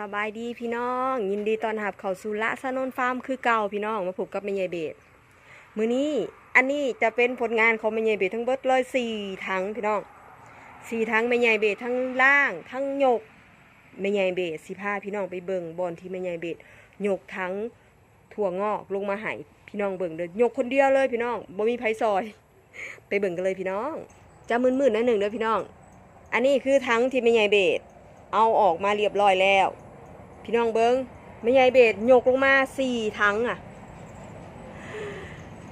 สบายดีพี่น้องยินดีต้อนรับเข้าสู่ละสนนฟาร์มคือเก่าพี่น้องมาพบกับแม่ใหญ่เบสมื้อนี้อันนี้จะเป็นผลงานของแม่ใหญ่เบสทั้งเบิดเลย4 ถังพี่น้อง4 ถังแม่ใหญ่เบสทั้งล่างทั้งยกแม่ใหญ่เบสสิพาพี่น้องไปเบิ่งบอนที่แม่ใหญ่เบสยกทั้งถั่วงอกลงมาให้พี่น้องเบิ่งเด้อยกคนเดียวเลยพี่น้องบ่มีไผซอยไปเบิ่งกันเลยพี่น้องจะมึนๆนิดนึงเด้อพี่น้องอันนี้คือทั้งที่แม่ใหญ่เบสเอาออกมาเรียบร้อยแล้วพี่น้องเบิ้งแม่ใหญ่เบสยกลงมา4 ถังอ่ะ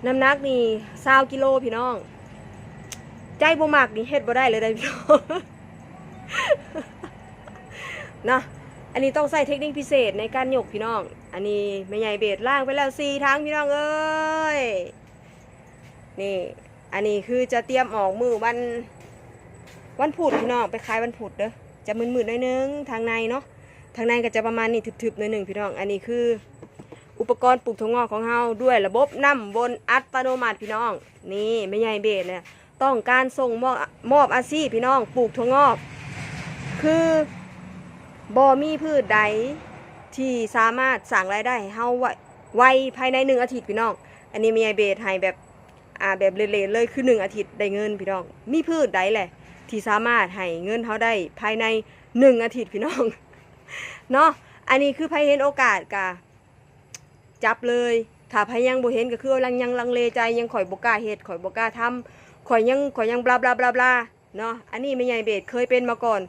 น้ำหนักนี่20 กิโลพี่น้องใจบ่มักนี่เฮ็ดบ่ได้เลยได้พี่น้องนะอันนี้ต้องใส่เทคนิคพิเศษในการยกพี่น้องอันนี้แม่ใหญ่เบสล่างไปแล้ว4 ถังพี่น้องเอ้ยนี่อันนี้คือจะเตรียมออกมือวันพุธพี่น้องไปขายวันพุธเด้อจะมึนๆหน่อยนึงทางในเนาะทางในก็จะประมาณนี้ทึบๆหน่อยนึงพี่น้องอันนี้คืออุปกรณ์ปลูกถั่วงอกของเราด้วยระบบน้ำบนอัตโนมัติพี่น้องนี่ไม่ใหญ่เบสเนี่ยต้องการส่งมอบอาชีพพี่น้องปลูกถั่วงอกคือบ่มีพืชใดที่สามารถสร้างรายได้ให้เฮาไวภายใน1 อาทิตย์พี่น้องอันนี้ไม่ใหญ่เบสให้แบบแบบเละๆเลยคือ1 อาทิตย์ได้เงินพี่น้องมีพืชใดแหละที่สามารถให้เงินเขาได้ภายใน1 อาทิตย์พี่น้องเนาะอันนี้คือไผเห็นโอกาสกะจับเลยถ้าไผยังบ่เห็นก็คือยังลังเลใจยังข่อยบ่กล้าเฮ็ดข่อยบ่กล้าทำข่อยยังบลาบลาบลาบลาเนาะอันนี้แม่ใหญ่เบสเคยเป็นมาก่อน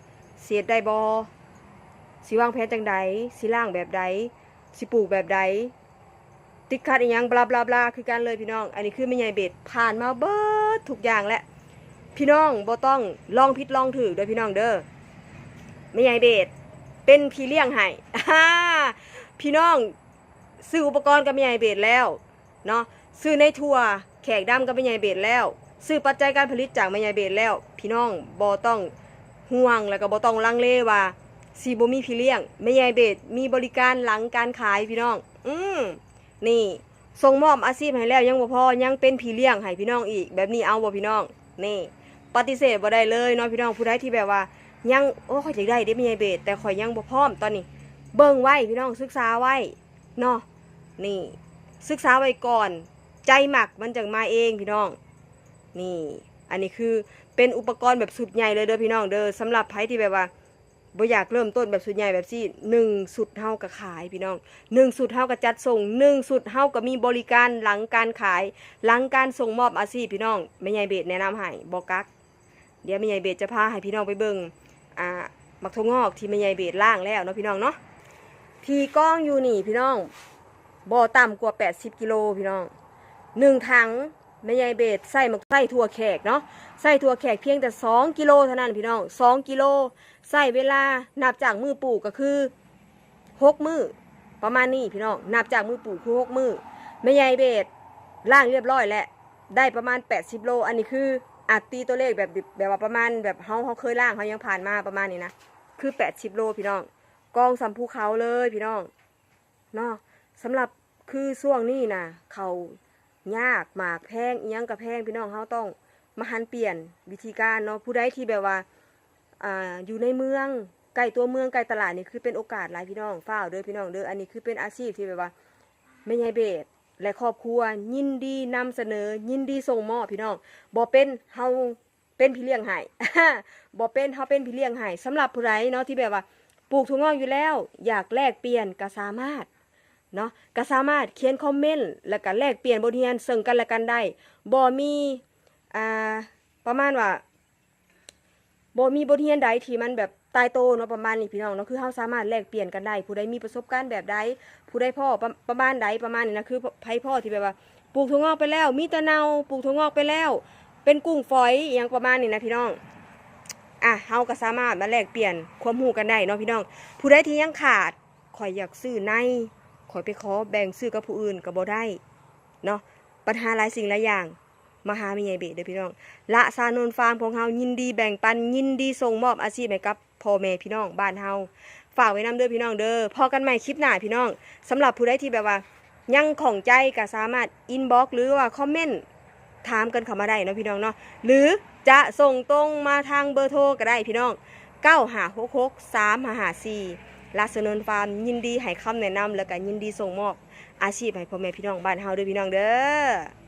เสียดได้บ่สิวางแผนจังใดสิล่างแบบใดสิปลูกแบบใดติดขัดอีหยังบลาบลาบลาคือกันเลยพี่น้องอันนี้คือแม่ใหญ่เบสผ่านมาเบิดทุกอย่างแล้วพี่น้องบ่ต้องลองผิดลองถูกเด้อพี่น้องเด้อแม่ใหญ่เบสเป็นพี่เลี้ยงให้พี่น้องซื้ออุปกรณ์กับแม่ใหญ่เบสแล้วเนาะซื้อในทัวแขกดำกับแม่ใหญ่เบสแล้วซื้อปัจจัยการผลิตจากแม่ใหญ่เบสแล้วพี่น้องบ่ต้องห่วงแล้วก็บ่ต้องลังเลว่าสิบ่มีพี่เลี้ยงแม่ใหญ่เบสมีบริการหลังการขายพี่น้องนี่ส่งมอบอาชีพให้แล้วยังบ่พอยังเป็นพี่เลี้ยงให้พี่น้องอีกแบบนี้เอาบ่พี่น้องนี่ปฏิเสธบ่ได้เลยเนาะพี่น้องผู้ใดที่แบบว่ายังข่อยอยากได้ได้แม่ใหญ่เบสแต่ข่อยยังบ่พร้อมตอนนี้เบิ่งไว้พี่น้องศึกษาไว้เนาะนี่ศึกษาไว้ก่อนใจหมักมันจังมาเองพี่น้องนี่อันนี้คือเป็นอุปกรณ์แบบสุดใหญ่เลยเด้อพี่น้องเด้อสำหรับไผที่แบบว่าบ่อยากเริ่มต้นแบบสุดใหญ่แบบซี่1 สุดเฮาก็ขายพี่น้อง1 สุดเฮาก็จัดส่ง1 สุดเฮาก็มีบริการหลังการขายหลังการส่งมอบอาชีพพี่น้องแม่ใหญ่เบสแนะนำให้บ่กักเดี๋ยวแม่ใหญ่เบสจะพาให้พี่น้องไปเบิ่งมักถั่วงอกที่แม่ใหญ่เบสล่างแล้วเนาะพี่น้องเนาะที่กล้องอยู่นี่พี่น้องบ่ต่ำกว่า80 กิโลพี่น้อง1 ถังแม่ใหญ่เบสใส่ถั่วแขกเนาะใส่ถั่วแขกเพียงแต่2 กิโลเท่านั้นพี่น้อง2 กิโลใส่เวลานับจากมือปลูกก็คือ6 มื้อประมาณนี้พี่น้องนับจากมือปลูกคือ6 มื้อแม่ใหญ่เบสล่างเรียบร้อยแล้วได้ประมาณ80 โลอันนี้คือตีตัวเลขแบบว่าประมาณแบบเขาเคยล่างเขายังผ่านมาประมาณนี้นะคือ80 โลพี่น้องกองสำภูเขาเลยพี่น้องเนาะสำหรับคือช่วงนี้นะเขายากหมากแพงอีหยังกับแพงพี่น้องเขาต้องมาหันเปลี่ยนวิธีการเนาะผู้ใดที่แบบว่าอยู่ในเมืองใกล้ตัวเมืองใกล้ตลาดนี่คือเป็นโอกาสหลายพี่น้องฝ้าวเด้อพี่น้องเด้ออันนี้คือเป็นอาชีพที่แบบว่าแม่ใหญ่เบสและครอบครัวยินดีนำเสนอยินดีส่งมอบพี่น้องบ่เป็นเฮาเป็นพี่เลี้ยงให้บ่เป็นเฮาเป็นพี่เลี้ยงให้สำหรับผู้ใดเนาะที่แบบว่าปลูกถั่วงอกอยู่แล้วอยากแลกเปลี่ยนก็สามารถเนาะก็สามารถเขียนคอมเมนต์แล้วก็แลกเปลี่ยนบทเรียนซึ่งกันและกันได้บ่มีประมาณว่าบ่มีบทเรียนใดที่มันแบบตายโตเนาะประมาณนี้พี่น้องเนาะคือเฮาสามารถแลกเปลี่ยนกันได้ผู้ใดมีประสบการณ์แบบใดผู้ใดพ่อประมาณใดประมาณนี้นะคือไผพ่อที่แบบว่าปลูกถั่วงอกไปแล้วมีตะเนาปลูกถั่วงอกไปแล้วเป็นกุ้งฝอยอย่างประมาณนี้นะพี่น้องเฮาก็สามารถมาแลกเปลี่ยนความรู้กันได้เนาะพี่น้องผู้ใดที่ยังขาดข่อยอยากซื้อในข่อยไปขอแบ่งซื้อกับผู้อื่นก็บ่ได้เนาะปัญหาหลายสิ่งหลายอย่างมาหาแม่ใหญ่เบสเด้อพี่น้องละซานนฟาร์มของเฮายินดีแบ่งปันยินดีส่งมอบอาชีพให้กับพ่อแม่พี่น้องบ้านเฮาฝากไว้นำเด้อพี่น้องเด้อพอกันใหม่คลิปหน้าพี่น้องสำหรับผู้ใดที่แบบว่ายังของใจก็สามารถอินบ็อกซ์หรือว่าคอมเมนต์ถามกันเข้ามาได้เนาะพี่น้องเนาะหรือจะส่งตรงมาทางเบอร์โทรก็ได้พี่น้อง9566 3554 ลาสเนินฟาร์มยินดีให้คำแนะนำแล้วก็ยินดีส่งมอบอาชีพให้พ่อแม่พี่น้องบ้านเฮาเด้อพี่น้องเด้อ